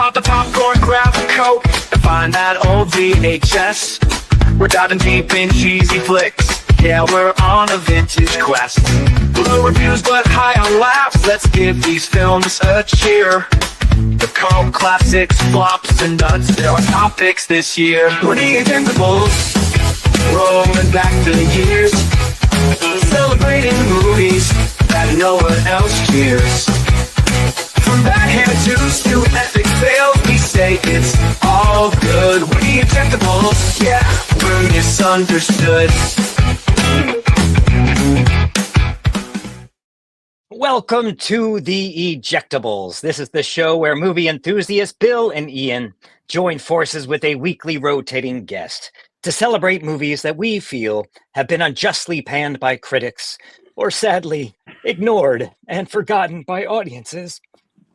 pop the popcorn, grab a Coke, and find that old VHS. We're diving deep in cheesy flicks. Yeah, we're on a vintage quest. Low reviews but high on laughs. Let's give these films a cheer. The cult classics, flops, and nuts. There are topics this year. We're the Ejectables, rolling back the years, celebrating movies that no one else cheers. From backhand twos to epic fails, we say it's all good. We're the Ejectables, yeah, we're misunderstood. Welcome to the Ejectables. This is the show where movie enthusiasts Bill and Ian join forces with a weekly rotating guest to celebrate movies that we feel have been unjustly panned by critics or sadly ignored and forgotten by audiences.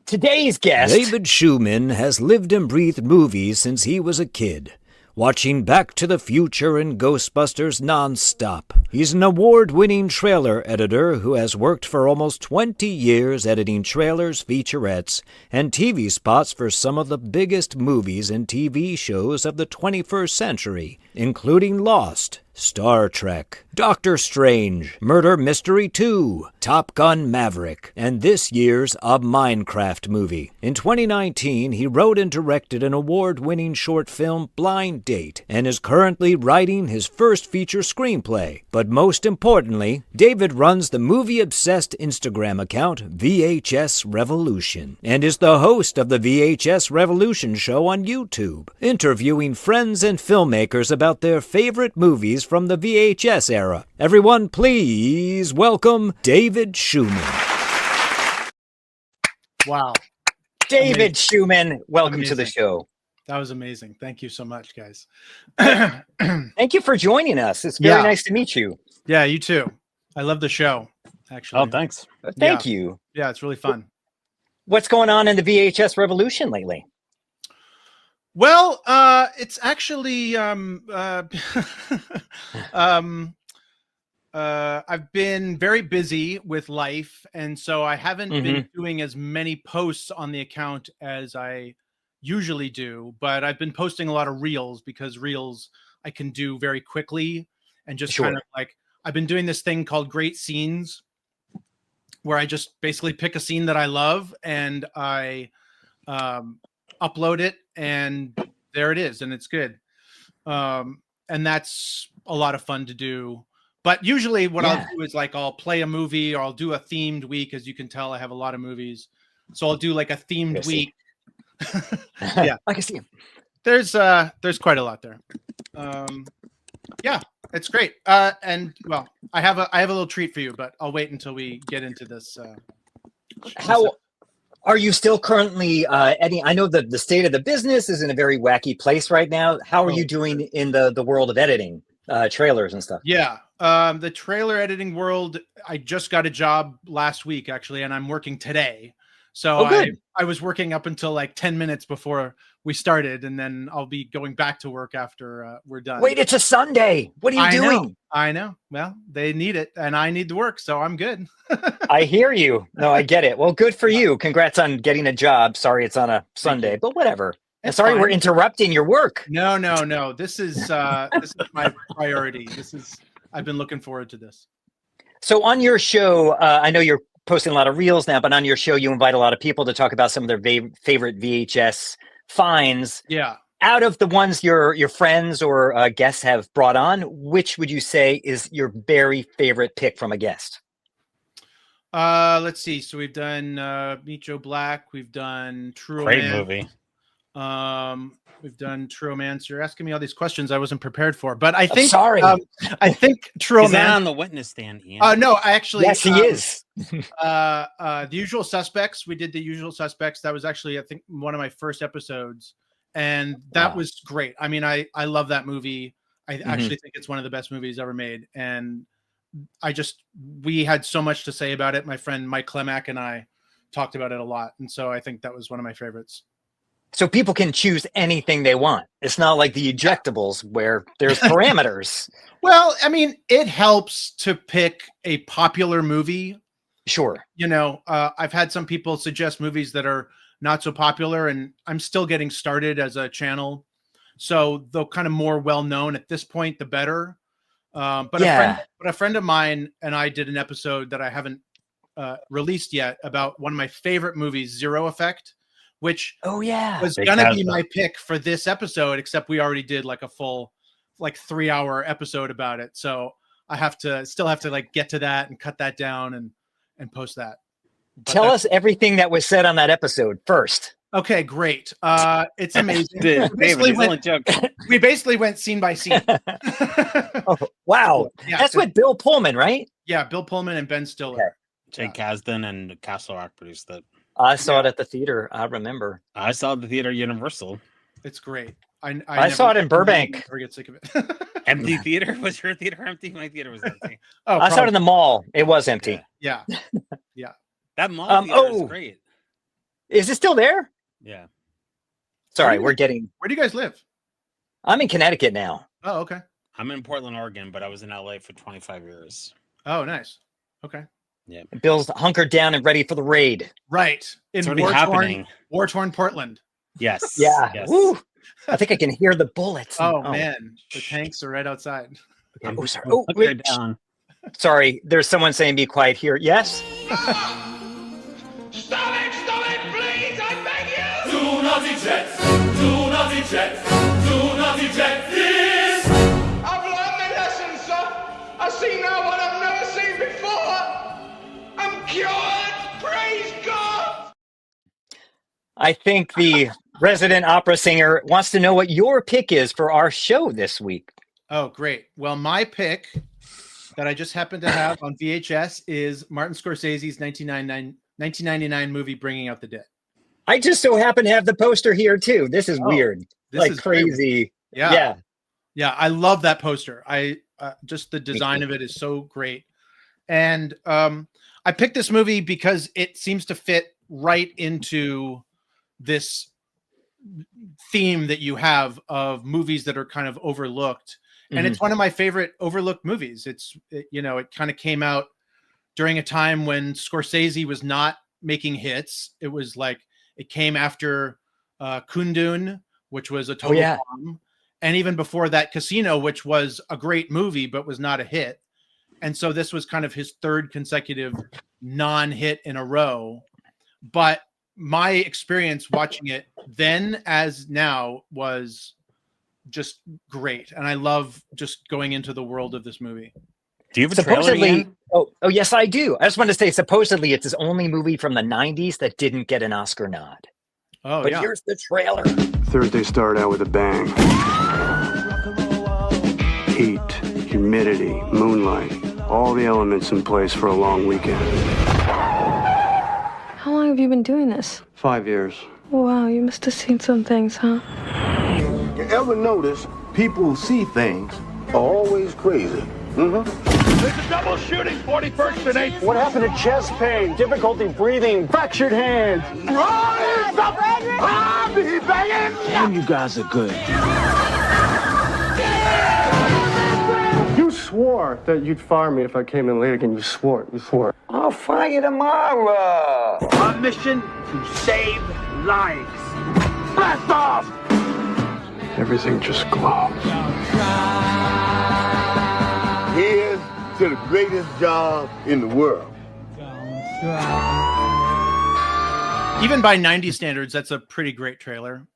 Today's guest... David Schumann has lived and breathed movies since he was a kid, watching Back to the Future and Ghostbusters nonstop. He's an award-winning trailer editor who has worked for almost 20 years editing trailers, featurettes, and TV spots for some of the biggest movies and TV shows of the 21st century, including Lost, Star Trek, Doctor Strange, Murder Mystery 2, Top Gun Maverick, and this year's A Minecraft Movie. In 2019, he wrote and directed an award-winning short film, Blind Date, and is currently writing his first feature screenplay. But most importantly, David runs the movie-obsessed Instagram account VHS Revolution, and is the host of the VHS Revolution show on YouTube, interviewing friends and filmmakers about their favorite movies from the VHS era. Everyone, please welcome David Schumann. Wow. David Schumann, welcome to the show. That was amazing. Thank you so much, guys. Thank you for joining us. It's very nice to meet you. Yeah, you too. I love the show, actually. Oh, thanks. Thank you. Yeah, it's really fun. What's going on in the VHS revolution lately? Well, it's actually I've been very busy with life, and so I haven't been doing as many posts on the account as I usually do, but I've been posting a lot of reels because reels I can do very quickly and just kind of like, I've been doing this thing called Great Scenes where I just basically pick a scene that I love and I upload it, and there it is, and it's good. And that's a lot of fun to do. But usually what I'll do is like I'll play a movie or I'll do a themed week. As you can tell, I have a lot of movies. So I'll do like a themed week. Yeah. I can see him. There's quite a lot there. Yeah, it's great. And well, I have a little treat for you, but I'll wait until we get into this. How are you still currently editing? I know that the state of the business is in a very wacky place right now. How are you doing in the world of editing trailers and stuff? Yeah. The trailer editing world, I just got a job last week, actually, and I'm working today. So I was working up until like 10 minutes before we started, and then I'll be going back to work after we're done. Wait, it's a Sunday. What are you doing? I know. Well, they need it, and I need to work, so I'm good. I hear you. No, I get it. Well, good for you. Congrats on getting a job. Sorry it's on a Sunday, but whatever. And sorry we're interrupting your work. No. This is my priority. I've been looking forward to this. So on your show, I know you're posting a lot of reels now, but on your show, you invite a lot of people to talk about some of their favorite VHS finds. Yeah. Out of the ones your friends or guests have brought on, which would you say is your very favorite pick from a guest? Let's see. So we've done Meet Joe Black. We've done True Great Romance. movie. We've done True Romance. You're asking me all these questions I wasn't prepared for, but I think I think True Romance. Is that on the witness stand, Ian? No, I actually yes, he is. The Usual Suspects. We did The Usual Suspects. That was actually, I think, one of my first episodes, and that was great. I mean, I love that movie. I actually think it's one of the best movies ever made, and we had so much to say about it. My friend Mike Klemak and I talked about it a lot, and so I think that was one of my favorites. So people can choose anything they want. It's not like the Ejectables where there's parameters. Well, I mean, it helps to pick a popular movie. Sure. You know, I've had some people suggest movies that are not so popular, and I'm still getting started as a channel. So the kind of more well-known at this point, the better. But a friend of mine and I did an episode that I haven't released yet about one of my favorite movies, Zero Effect, which was gonna be my pick for this episode, except we already did like a full 3-hour episode about it. So I still have to like get to that and cut that down and post that. Tell us everything that was said on that episode first. Okay, great. It's amazing. We basically went scene by scene. Oh, wow. Yeah, that's with Bill Pullman, right? Yeah, Bill Pullman and Ben Stiller. Okay. Jake Kasdan and Castle Rock produced it. I saw it at the theater. I remember. I saw it at the theater Universal. It's great. I saw it in Burbank. Never get sick of it. Empty theater? Was your theater empty? My theater was empty. I saw it in the mall. It was empty. Yeah. That mall theater is great. Is it still there? Yeah. Sorry, Where do you guys live? I'm in Connecticut now. Oh, okay. I'm in Portland, Oregon, but I was in LA for 25 years. Oh, nice. Okay. Yeah. Bill's hunkered down and ready for the raid. Right. It's already happening. War-torn Portland. Yes. Yeah. Yes. Woo. I think I can hear the bullets. Oh man, the tanks are right outside. Oh, sorry. Oh, wait. Down. Sorry, there's someone saying be quiet here. Yes? Stop it, please, I beg you! Do not eject, do not eject, do not eject this! I've learned my lesson, sir. I see now what I've never seen before. I'm cured, praise God! I think the resident opera singer wants to know what your pick is for our show this week. Oh, great. Well, my pick that I just happen to have on VHS is Martin Scorsese's 1999 movie Bringing Out the Dead. I just so happen to have the poster here too. This is weird. This is crazy. Yeah. I love that poster. I just the design of it is so great. And I picked this movie because it seems to fit right into this theme that you have of movies that are kind of overlooked. And it's one of my favorite overlooked movies. It kind of came out during a time when Scorsese was not making hits. It was like it came after Kundun, which was a total bomb, and even before that, Casino, which was a great movie but was not a hit. And so this was kind of his third consecutive non-hit in a row. But my experience watching it then as now was just great, and I love just going into the world of this movie. Do you have a trailer? Oh, yes, I do. I just wanted to say, supposedly, it's his only movie from the '90s that didn't get an Oscar nod. Oh, but here's the trailer. Thursday started out with a bang. Heat, humidity, moonlight, all the elements in place for a long weekend. How long have you been doing this? 5 years. Wow, you must have seen some things, huh? You ever notice people who see things are always crazy? Mm-hmm. There's a double shooting, 41st and 8th. What happened to chest pain, difficulty breathing, fractured hands? Rise up! I'll be banging! Damn, you guys are good. You swore that you'd fire me if I came in late again. You swore. I'll fire you tomorrow. Our mission to save lives. Blast off! Everything just glows. Here's to the greatest job in the world. Even by 90s standards, that's a pretty great trailer.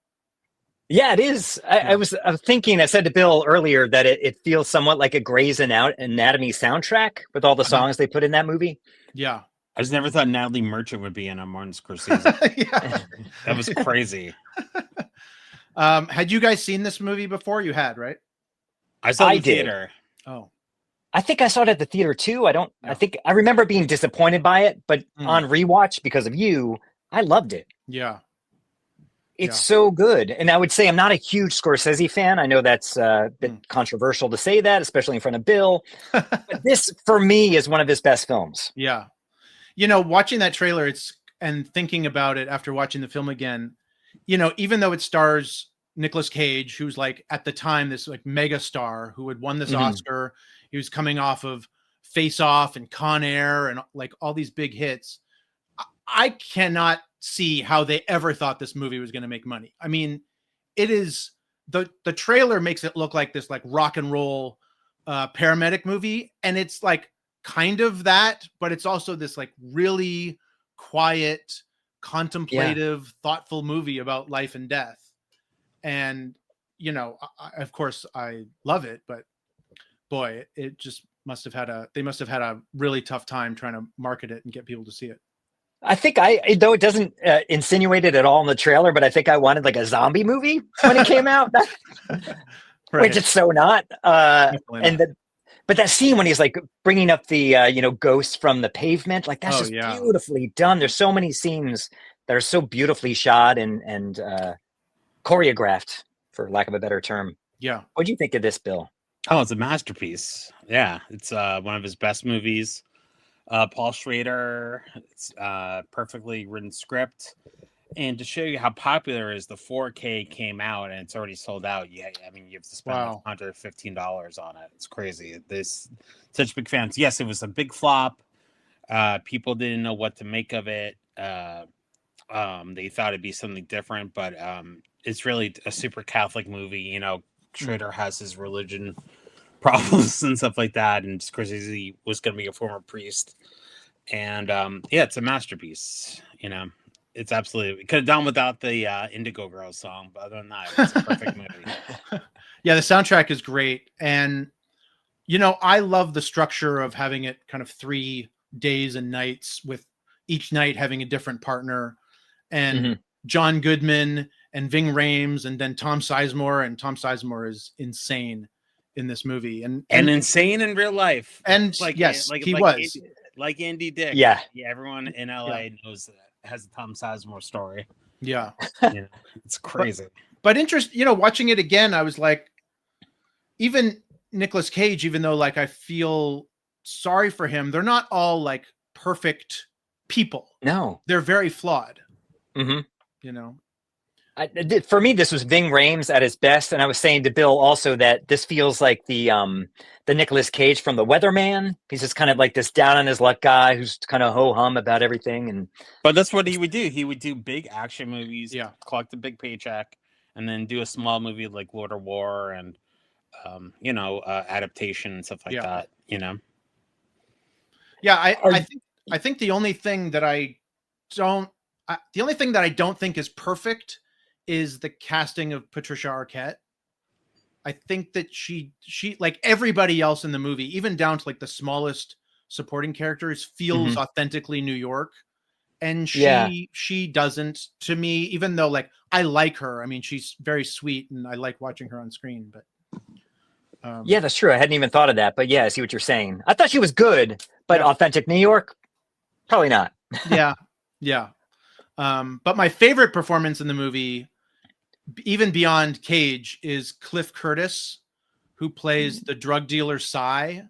Yeah, it is. I was thinking, I said to Bill earlier that it feels somewhat like a Grey's Anatomy soundtrack with all the songs they put in that movie. Yeah. I just never thought Natalie Merchant would be in a Martin Scorsese. That was crazy. Had you guys seen this movie before? You had, right? I saw it in the theater. Oh. I think I saw it at the theater too. I think I remember being disappointed by it, but on rewatch because of you, I loved it. Yeah. It's so good. And I would say I'm not a huge Scorsese fan. I know that's a bit controversial to say that, especially in front of Bill. But this, for me, is one of his best films. Yeah. Watching that trailer, and thinking about it after watching the film again, even though it stars Nicolas Cage, who's like at the time this like mega star who had won this Oscar, he was coming off of Face Off and Con Air and like all these big hits. I cannot see how they ever thought this movie was going to make money. I mean, it is the trailer makes it look like this like rock and roll paramedic movie, and it's like kind of that, but it's also this like really quiet, contemplative, thoughtful movie about life and death. And you know, of course I love it, but boy, it just they must have had a really tough time trying to market it and get people to see it. I think though it doesn't insinuate it at all in the trailer, but I think I wanted like a zombie movie when it came out, which it's so not. But that scene when he's like bringing up the ghosts from the pavement, like that's beautifully done. There's so many scenes that are so beautifully shot and choreographed, for lack of a better term. Yeah. What do you think of this, Bill? Oh, it's a masterpiece. Yeah, it's one of his best movies. Paul Schrader, it's perfectly written script. And to show you how popular it is, the 4K came out and it's already sold out. Yeah, I mean, you have to spend $115 on it. It's crazy. There's such big fans. Yes, it was a big flop. People didn't know what to make of it. They thought it'd be something different, but it's really a super Catholic movie. You know, Schrader has his religion problems and stuff like that, and Scorsese was going to be a former priest. And it's a masterpiece. You know, it's absolutely could have done without the Indigo Girls song, but other than that, it's a perfect movie. Yeah, the soundtrack is great, and you know, I love the structure of having it kind of 3 days and nights, with each night having a different partner, and John Goodman and Ving Rhames, and then Tom Sizemore, and Tom Sizemore is insane in this movie, and insane in real life, and like he was like Andy Dick. Yeah, everyone in LA knows that has a Tom Sizemore story. Yeah, it's crazy. But you know, watching it again, I was like, even Nicolas Cage, even though like I feel sorry for him, they're not all like perfect people. No, they're very flawed. You know. For me, this was Ving Rhames at his best, and I was saying to Bill also that this feels like the Nicolas Cage from The Weatherman. He's just kind of like this down on his luck guy who's kind of ho hum about everything. But that's what he would do. He would do big action movies, collect a big paycheck, and then do a small movie like Lord of War and adaptation and stuff like that. You know. Yeah, I think the only thing that I don't think is perfect is the casting of Patricia Arquette. I think that she like everybody else in the movie, even down to like the smallest supporting characters, feels authentically New York. And she doesn't, to me, even though like I like her. I mean, she's very sweet and I like watching her on screen, but yeah, that's true. I hadn't even thought of that, but yeah, I see what you're saying. I thought she was good, but authentic New York, probably not. Yeah. But my favorite performance in the movie, even beyond Cage, is Cliff Curtis, who plays the drug dealer Cy.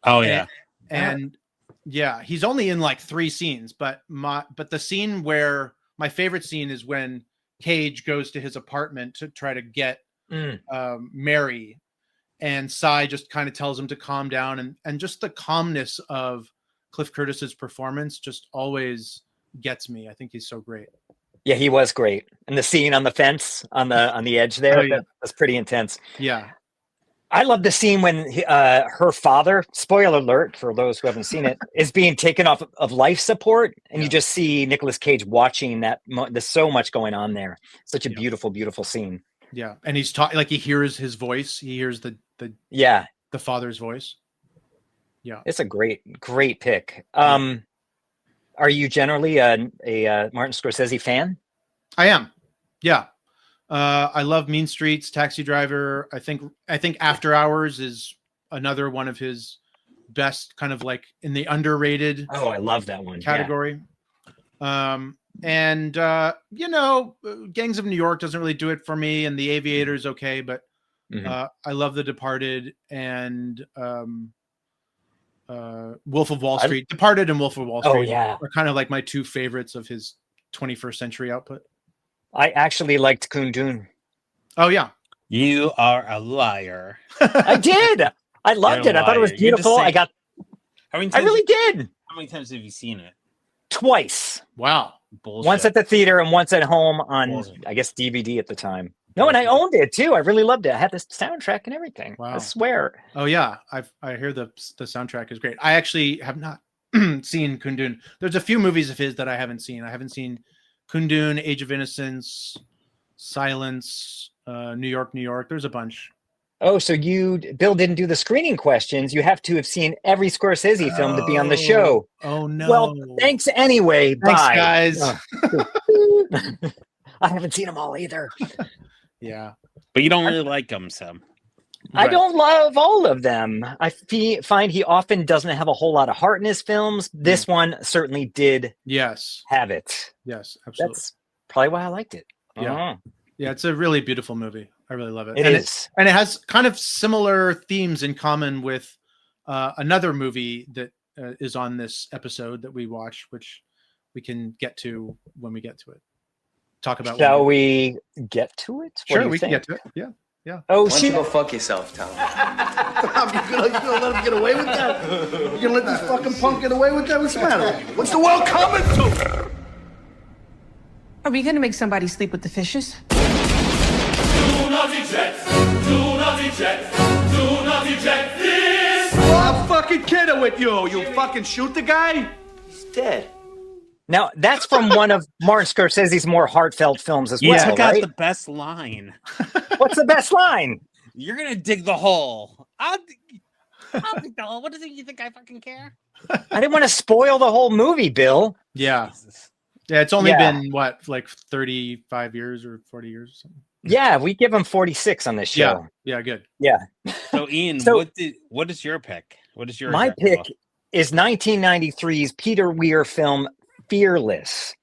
Oh yeah. And he's only in like 3 scenes, but the scene where my favorite scene is when Cage goes to his apartment to try to get Mary, and Cy just kind of tells him to calm down, and just the calmness of Cliff Curtis's performance just always gets me. I think he's so great. Yeah, he was great. And the scene on the fence on the edge there, that was pretty intense. Yeah. I love the scene when her father, spoiler alert for those who haven't seen it, is being taken off of life support. And you just see Nicolas Cage watching that. There's so much going on there. Such a beautiful, beautiful scene. Yeah. And he's talking, like he hears his voice. He hears the father's voice. Yeah. It's a great pick. Are you generally a Martin Scorsese fan? I am. Yeah. I love Mean Streets, Taxi Driver. I think After Hours is another one of his best, kind of like in the underrated. Oh, I love that one category. Yeah. Gangs of New York doesn't really do it for me, and The Aviator is okay, but I love The Departed and Wolf of Wall Street. Departed and Wolf of Wall Street are kind of like my 2 favorites of his 21st century output. I actually liked Kundun. Oh yeah. You are a liar. I did. I loved it. I thought it was beautiful. I really did. How many times have you seen it? twice. Wow. Bullshit. Once at the theater and once at home on, Bullshit. I guess, DVD at the time. No, and I owned it too. I really loved it. I had the soundtrack and everything. Wow. I swear. Oh yeah, I hear the soundtrack is great. I actually have not seen Kundun. There's a few movies of his that I haven't seen. I haven't seen Kundun, Age of Innocence, Silence, New York, New York. There's a bunch. Oh, so Bill didn't do the screening questions. You have to have seen every Scorsese film to be on the show. Oh no. Well, thanks anyway. Thanks, Bye. guys. I haven't seen them all either. Yeah. But you don't really like them, so. I don't love all of them. I find he often doesn't have a whole lot of heart in his films. This one certainly did have it. Yes, absolutely. That's probably why I liked it. Yeah. Yeah, it's a really beautiful movie. I really love it. It is. And it has kind of similar themes in common with another movie that is on this episode that we watch, which we can get to when we get to it. Talk about. Shall we get to it? Sure, we can get to it. Yeah. Yeah. Oh, Why don't you go fuck yourself, Tom? You gonna let him get away with that? You gonna let this fucking punk get away with that? What's the matter? What's the world coming to? Are we gonna make somebody sleep with the fishes? Do not eject! Do not eject! Do not eject this! I'm fucking kidding with you. You fucking shoot the guy? He's dead. Now, that's from one of Martin Scorsese's more heartfelt films as well, You took out right? the best line. What's the best line? You're going to dig the hole. I'll dig the hole. What do you think I fucking care? I didn't want to spoil the whole movie, Bill. Yeah. Yeah, it's only been, what, like 35 years or 40 years or something? Yeah, we give him 46 on this show. Yeah, good. Yeah. So, Ian, what is your pick? What is your My pick is 1993's Peter Weir film Fearless.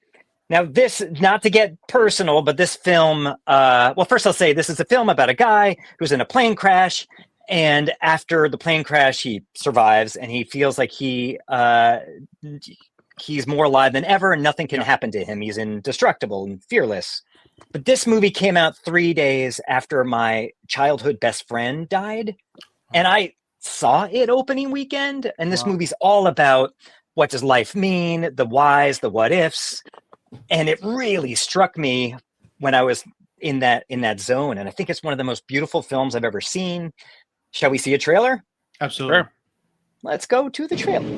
Now, this, not to get personal, but this film, well, first I'll say this is a film about a guy who's in a plane crash, and after the plane crash, he survives, and he feels like he's more alive than ever, and nothing can happen to him. He's indestructible and fearless. But this movie came out 3 days after my childhood best friend died, and I saw it opening weekend, and this movie's all about what does life mean, the whys, the what ifs, and it really struck me when I was in that zone, and I think it's one of the most beautiful films I've ever seen. Shall we see a trailer? Absolutely. Sure. Let's go to the trailer.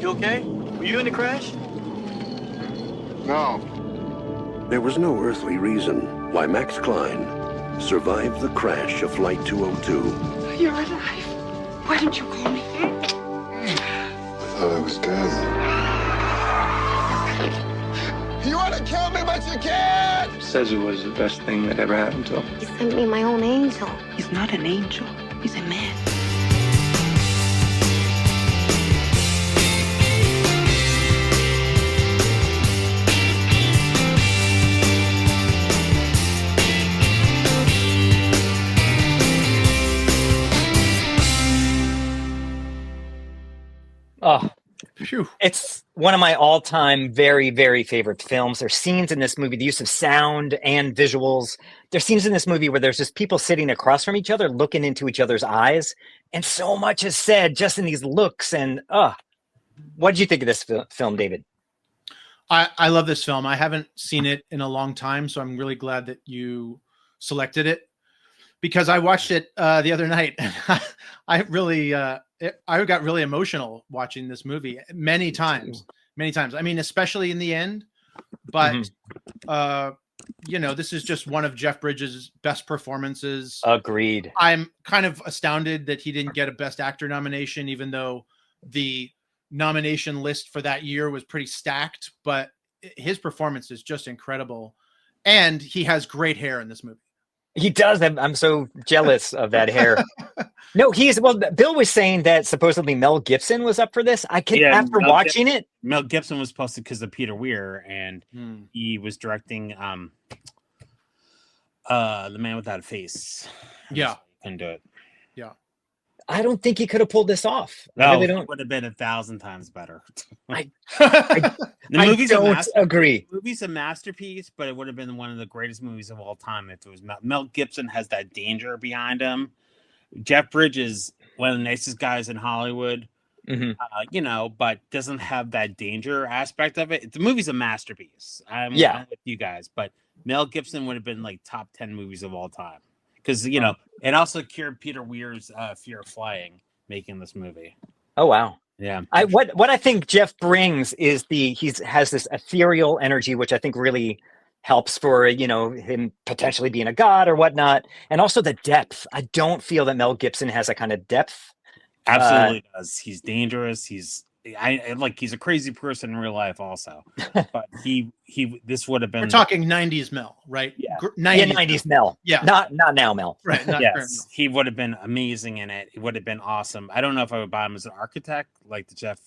You okay? Were you in the crash? No. There was no earthly reason why Max Klein survived the crash of Flight 202. You're alive. Why didn't you call me? I thought I was dead. You want to kill me, but you can't! Says it was the best thing that ever happened to him. He sent me my own angel. He's not an angel. He's a man. Oh, it's one of my all-time very, very favorite films. There's scenes in this movie, the use of sound and visuals. There's scenes in this movie where there's just people sitting across from each other, looking into each other's eyes, and so much is said just in these looks. And what did you think of this film, David? I love this film. I haven't seen it in a long time, so I'm really glad that you selected it, because I watched it the other night. I really I got really emotional watching this movie many times. I mean, especially in the end, but this is just one of Jeff Bridges' best performances. Agreed. I'm kind of astounded that he didn't get a Best Actor nomination, even though the nomination list for that year was pretty stacked, but his performance is just incredible. And he has great hair in this movie. He does. I'm so jealous of that hair. No, Bill was saying that supposedly Mel Gibson was up for this. After watching it, Mel Gibson was supposed to, because of Peter Weir, and he was directing The Man Without a Face. Yeah. Couldn't do it. Yeah. I don't think he could have pulled this off. I No, really it don't. would have been 1,000 times better. I The don't agree. The movie's a masterpiece, but it would have been one of the greatest movies of all time if it was Mel Gibson has that danger behind him. Jeff Bridges, one of the nicest guys in Hollywood, but doesn't have that danger aspect of it. The movie's a masterpiece. I'm with you guys, but Mel Gibson would have been like top 10 movies of all time because it also cured Peter Weir's fear of flying making this movie. Oh wow. Yeah. What I think Jeff brings is he has this ethereal energy, which I think really helps for him potentially being a god or whatnot, and also the depth. I don't feel that Mel Gibson has a kind of depth. Absolutely does. He's dangerous. He's a crazy person in real life also, but this would have been. We're talking 90s Mel, right? Yeah, 90s Mel. Yeah, not now Mel. Right. Yes, he would have been amazing in it. It would have been awesome. I don't know if I would buy him as an architect, like the Jeff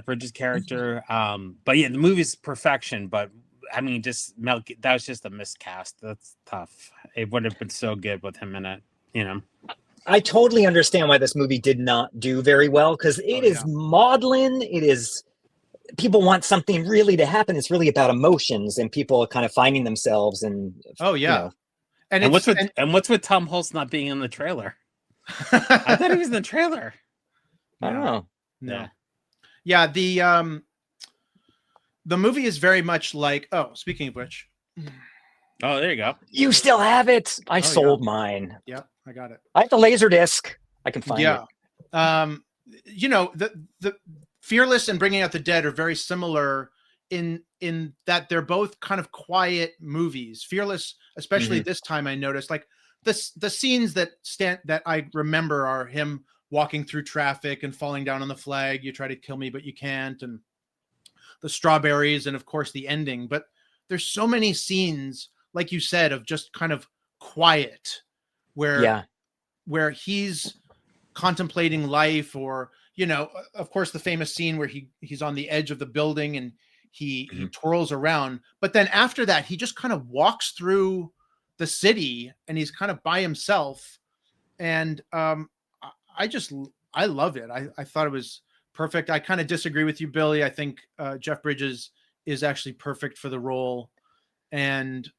Bridges character. But yeah, the movie's perfection. But I mean, just Mel. That was just a miscast. That's tough. It would have been so good with him in it. I totally understand why this movie did not do very well because it is maudlin. It is people want something really to happen. It's really about emotions and people kind of finding themselves. And and what's with Tom Hulce not being in the trailer? I thought he was in the trailer. I don't know. No. Yeah. The movie is very much like. Oh, speaking of which. Oh, there you go. You still have it. I sold mine. Yeah, I got it. I have the Laserdisc. I can find it. The Fearless and Bringing Out the Dead are very similar in that they're both kind of quiet movies. Fearless, especially this time, I noticed like the scenes that I remember are him walking through traffic and falling down on the flag. You try to kill me, but you can't, and the strawberries, and of course the ending. But there's so many scenes, like you said, of just kind of quiet where he's contemplating life, or of course the famous scene where he's on the edge of the building and he twirls around, but then after that he just kind of walks through the city and he's kind of by himself, and I love it. I thought it was perfect. I kind of disagree with you, Billy. I think Jeff Bridges is actually perfect for the role, and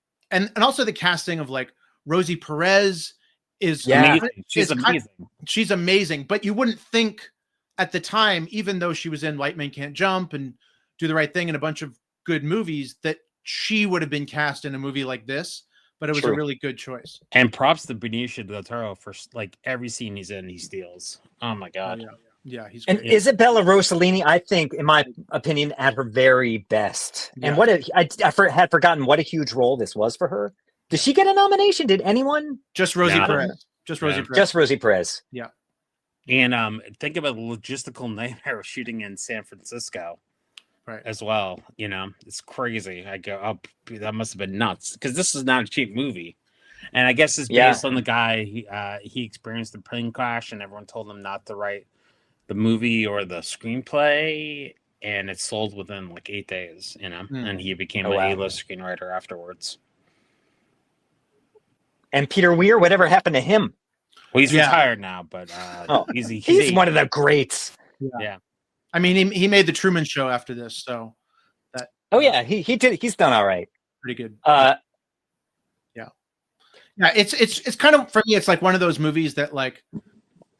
also the casting of like Rosie Perez is amazing. She's amazing. She's amazing, but you wouldn't think at the time, even though she was in White Men Can't Jump and Do the Right Thing and a bunch of good movies, that she would have been cast in a movie like this. But it was a really good choice. And props to Benicio del Toro for like every scene he's in, he steals. Oh my god. Yeah, he's great. And Isabella Rossellini, I think, in my opinion, at her very best. Yeah. And I had forgotten what a huge role this was for her. Did she get a nomination? Did anyone? Just Rosie Perez. Just Rosie Perez. Yeah. And think about the logistical nightmare of shooting in San Francisco, right? As well, it's crazy. I go, oh, that must have been nuts because this is not a cheap movie, and I guess it's based on the guy he experienced the plane crash, and everyone told him not to write the movie or the screenplay, and it sold within like 8 days, and he became an A-list screenwriter afterwards. And Peter Weir, whatever happened to him? Well, he's retired now, but he's one of the greats. Yeah. I mean, he made the Truman Show after this, so that. Oh yeah, he did. He's done all right. Pretty good. Yeah. It's kind of, for me, it's like one of those movies that like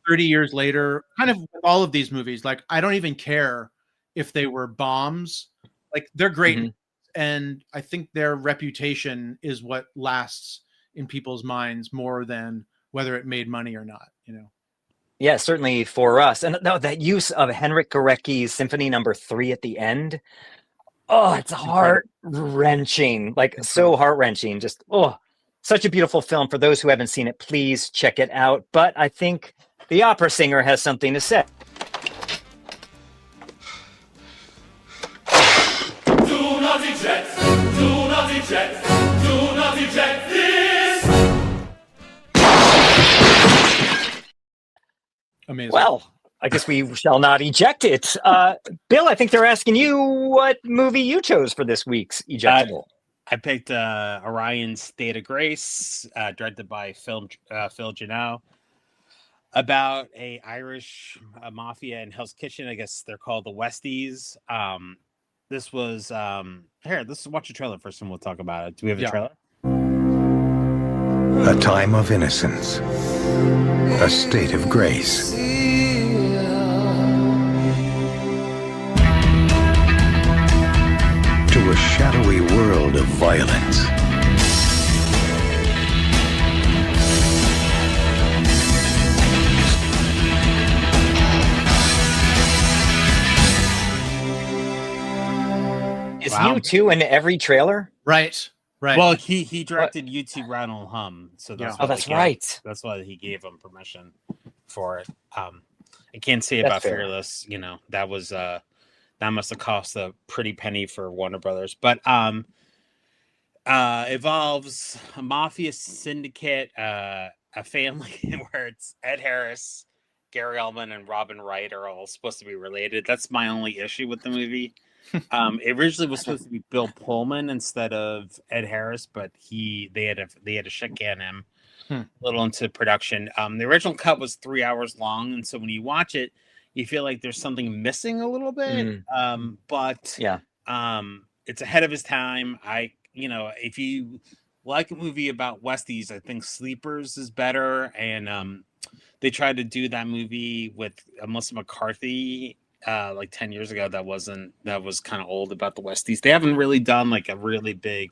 30 years later, kind of all of these movies, like I don't even care if they were bombs. Like they're great, and I think their reputation is what lasts in people's minds more than whether it made money or not, Yeah, certainly for us. And no, that use of Henryk Gorecki's Symphony No. 3 at the end. Oh, it's heart-wrenching, like so heart-wrenching. Just, such a beautiful film. For those who haven't seen it, please check it out. But I think the opera singer has something to say. Do not eject, do not eject, do not eject this. Amazing. Well, I guess we shall not eject it. Bill, I think they're asking you what movie you chose for this week's Ejectable. I picked Orion's State of Grace, directed by Phil Janelle. about a Irish mafia in Hell's Kitchen. I guess they're called the Westies. This was here. Let's watch a trailer first, and we'll talk about it. Do we have a trailer? A time of innocence, a state of grace. To a shadowy world of violence. Is U2 in every trailer? Right. Well, he directed U2 Ronald Hum, so that's that's right. That's why he gave him permission for it. I can't say That's about fair. Fearless. That was that must have cost a pretty penny for Warner Brothers. But involves a mafia syndicate, a family where it's Ed Harris, Gary Oldman, and Robin Wright are all supposed to be related. That's my only issue with the movie. It originally was supposed to be Bill Pullman instead of Ed Harris, but they had to shit can him a little into production. The original cut was 3 hours long, and so when you watch it, you feel like there's something missing a little bit. But it's ahead of his time. If you like a movie about Westies, I think Sleepers is better, and they tried to do that movie with Melissa McCarthy like 10 years ago. That was kind of old, about the Westies. They haven't really done like a really big.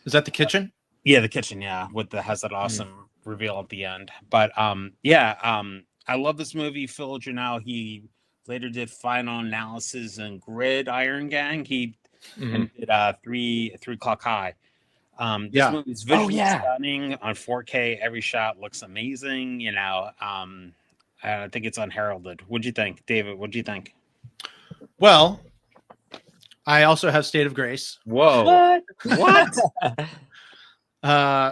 Is that The Kitchen? Yeah, The Kitchen. Yeah, has that awesome reveal at the end. But I love this movie. Phil Janelle, he later did Final Analysis and Iron Gang. He did 3 O'Clock High. This movie is visually stunning on 4K. Every shot looks amazing. I think it's unheralded. What'd you think, David? What'd you think? Well, I also have State of Grace. Whoa. What?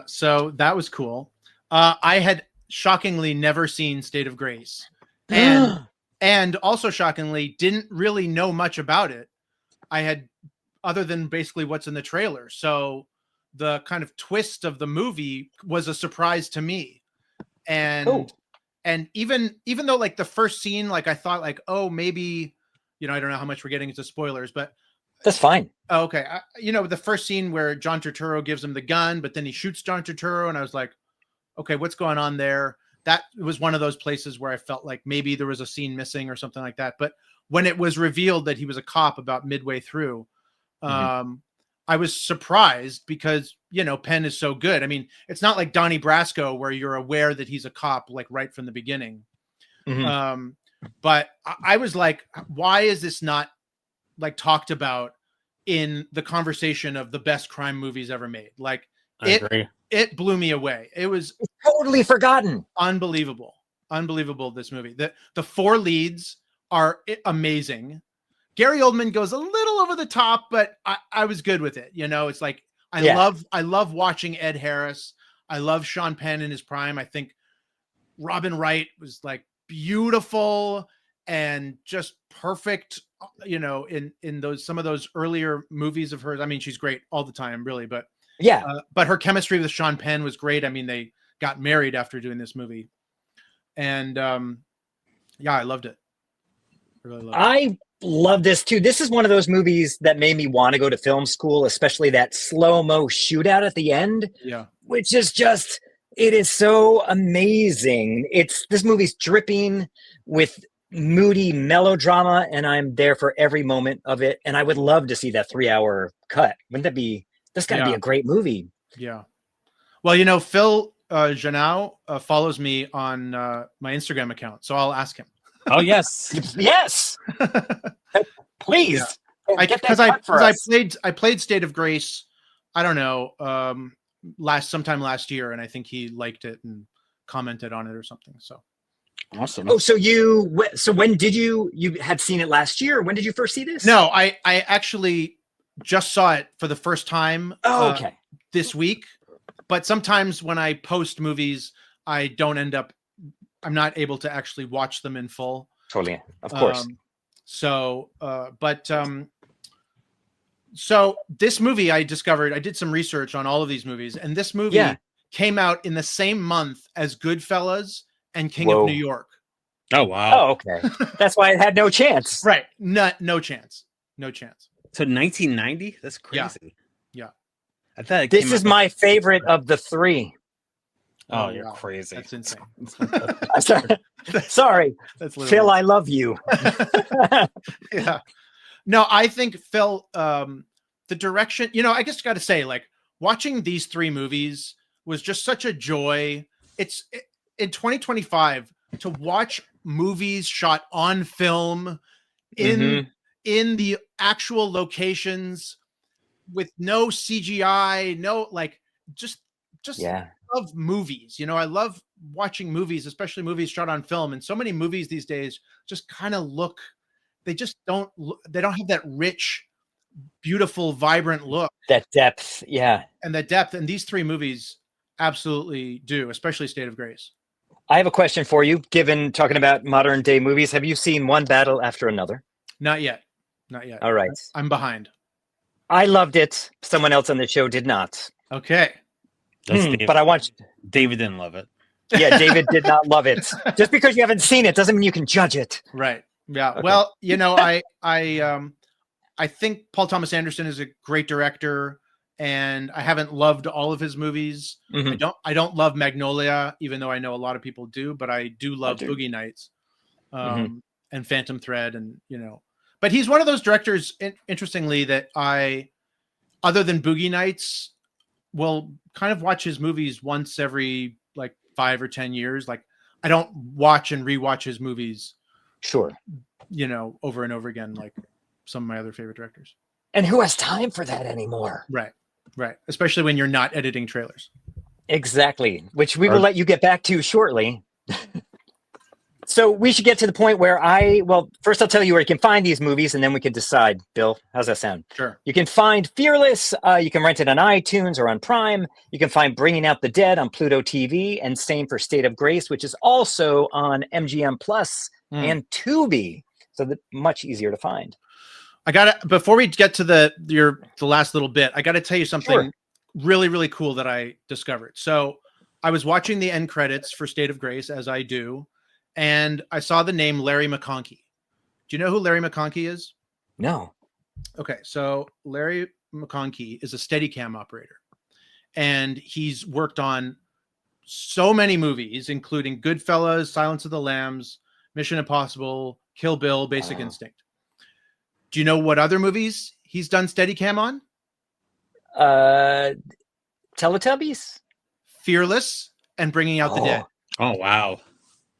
So that was cool. I had shockingly never seen State of Grace. And also shockingly didn't really know much about it. I had, other than basically what's in the trailer. So the kind of twist of the movie was a surprise to me. And and even though like the first scene, like I thought like, oh, maybe, I don't know how much we're getting into spoilers, but that's fine. Okay. The first scene where John Turturro gives him the gun, but then he shoots John Turturro. And I was like, okay, what's going on there? That was one of those places where I felt like maybe there was a scene missing or something like that. But when it was revealed that he was a cop about midway through, I was surprised because, Penn is so good. I mean, it's not like Donnie Brasco where you're aware that he's a cop, like right from the beginning. But I was like, why is this not like talked about in the conversation of the best crime movies ever made? Like it blew me away. It's totally forgotten. Unbelievable. This movie. The 4 leads are amazing. Gary Oldman goes a little over the top, but I was good with it. It's like, I love watching Ed Harris. I love Sean Penn in his prime. I think Robin Wright was like beautiful and just perfect, in some of those earlier movies of hers. I mean, she's great all the time, really, but but her chemistry with Sean Penn was great. I mean, they got married after doing this movie, and I loved it. I really loved it. I love this too. This is one of those movies that made me want to go to film school, especially that slow-mo shootout at the end. Yeah. Which is just, it is so amazing. This movie's dripping with moody melodrama, and I'm there for every moment of it. And I would love to see that 3-hour cut. Wouldn't that be, that's gotta be a great movie. Yeah. Well, Phil Janau follows me on my Instagram account, so I'll ask him. Oh yes. Yes. Please. Yeah. I played State of Grace, I don't know, sometime last year, and I think he liked it and commented on it or something. So awesome. Oh, so when did you had seen it last year? When did you first see this? No, I actually just saw it for the first time this week. But sometimes when I post movies, I'm not able to actually watch them in full. Totally. Of course. So this movie I discovered, I did some research on all of these movies, and this movie came out in the same month as Goodfellas and King of New York. Oh, wow. Oh, okay. That's why it had no chance. Right. No chance. No chance. So 1990? That's crazy. Yeah. I thought it This came is out my favorite of the three. Oh, you're wow. crazy. That's insane. Sorry. That's Phil, I love you. Yeah. No, I think Phil, the direction, I just got to say, like, watching these three movies was just such a joy. In 2025 to watch movies shot on film in the actual locations with no CGI, no, like, just love movies. I love watching movies, especially movies shot on film. And so many movies these days just kind of they don't have that rich, beautiful, vibrant look. That depth. Yeah. And that depth. And these three movies absolutely do, especially State of Grace. I have a question for you. Given talking about modern day movies, have you seen one battle after another? Not yet. All right. I'm behind. I loved it. Someone else on the show did not. Okay. But I want David didn't love it. Yeah, David did not love it. Just because you haven't seen it doesn't mean you can judge it. Right. Yeah. Okay. Well, I think Paul Thomas Anderson is a great director, and I haven't loved all of his movies. I don't love Magnolia, even though I know a lot of people do, but I do love Boogie Nights and Phantom Thread, and but he's one of those directors, interestingly, that other than Boogie Nights, will kind of watch his movies once every like 5 or 10 years. Like, I don't watch and rewatch his movies. Sure. Over and over again, like some of my other favorite directors. And who has time for that anymore? Right. Especially when you're not editing trailers. Exactly. Which we will let you get back to shortly. So we should get to the point where first I'll tell you where you can find these movies, and then we can decide. Bill, how's that sound? Sure. You can find Fearless. You can rent it on iTunes or on Prime. You can find Bringing Out the Dead on Pluto TV, and same for State of Grace, which is also on MGM Plus and Tubi. So much easier to find. Before we get to the last little bit, I got to tell you something really, really cool that I discovered. So I was watching the end credits for State of Grace, as I do, and I saw the name Larry McConkey. Do you know who Larry McConkey is? No. Okay, so Larry McConkey is a Steadicam operator, and he's worked on so many movies, including Goodfellas, Silence of the Lambs, Mission Impossible, Kill Bill, Basic Instinct. Do you know what other movies he's done Steadicam on? Teletubbies? Fearless and Bringing Out the Dead. Oh, wow.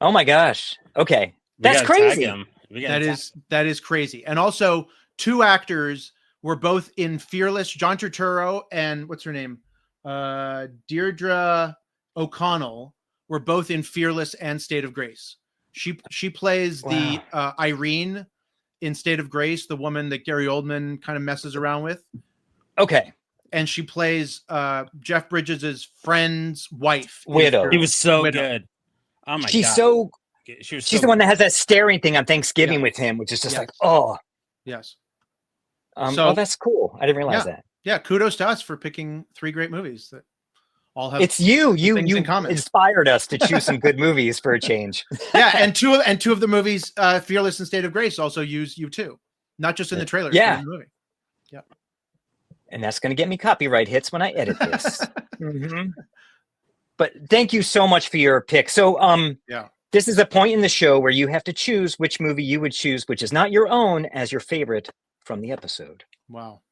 Oh my gosh. Okay. That's crazy. That is crazy. And also, two actors were both in Fearless. John Turturro and what's her name? Deirdre O'Connell were both in Fearless and State of Grace. She plays the Irene in State of Grace, the woman that Gary Oldman kind of messes around with. Okay. And she plays Jeff Bridges' friend's wife. Widow. He was so good. Oh my God. She's the one that has that staring thing on Thanksgiving with him, which is just like, oh. Yes. So that's cool. I didn't realize that. Yeah. Kudos to us for picking three great movies that all have. It's you. You in common. Inspired us to choose some good movies for a change. Yeah, and two of the movies, Fearless and State of Grace, also use you too, not just in the trailers. Yeah. But in the movie. Yeah. And that's going to get me copyright hits when I edit this. But thank you so much for your pick. So, this is a point in the show where you have to choose which movie you would choose, which is not your own, as your favorite from the episode. Wow.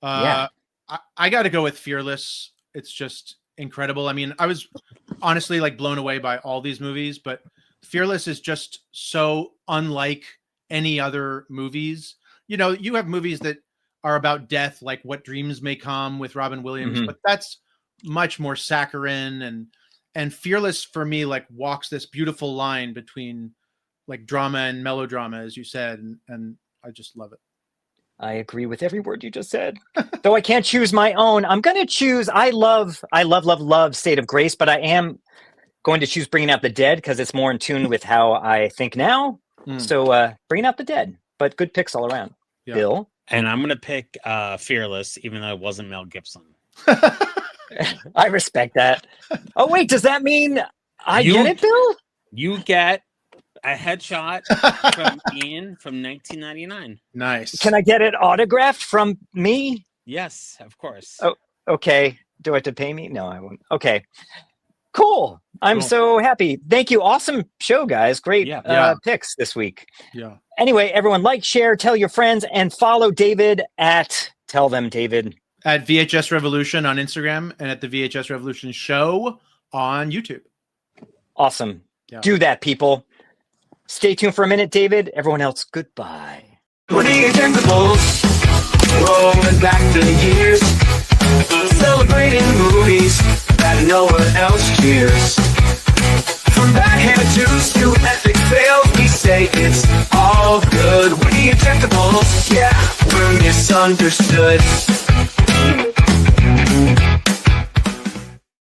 I got to go with Fearless. It's just incredible. I mean, I was honestly like blown away by all these movies, but Fearless is just so unlike any other movies. You have movies that are about death, like What Dreams May Come with Robin Williams, but that's much more saccharine, and Fearless for me like walks this beautiful line between like drama and melodrama, as you said, and I just love it. I agree with every word you just said. Though I can't choose my own, I'm going to choose. I love State of Grace, but I am going to choose Bringing Out the Dead because it's more in tune with how I think now. So Bringing Out the Dead, but good picks all around. Yeah. Bill? And I'm going to pick Fearless, even though it wasn't Mel Gibson. I respect that. Oh, wait, does that mean I get it, Bill? You get a headshot from Ian from 1999. Nice. Can I get it autographed from me? Yes, of course. Oh, okay. Do I have to pay me? No, I won't. Okay. Cool. I'm so happy. Thank you. Awesome show, guys. Great picks this week. Yeah. Anyway, everyone like, share, tell your friends, and follow David at David. At VHS Revolution on Instagram and at the VHS Revolution Show on YouTube. Awesome. Yeah. Do that, people. Stay tuned for a minute, David. Everyone else, goodbye. We're the Ejectables, rolling back the years, celebrating movies that no one else cheers. From backhand twos to epic fails, we say it's all good. We're the Ejectables, yeah, we're misunderstood.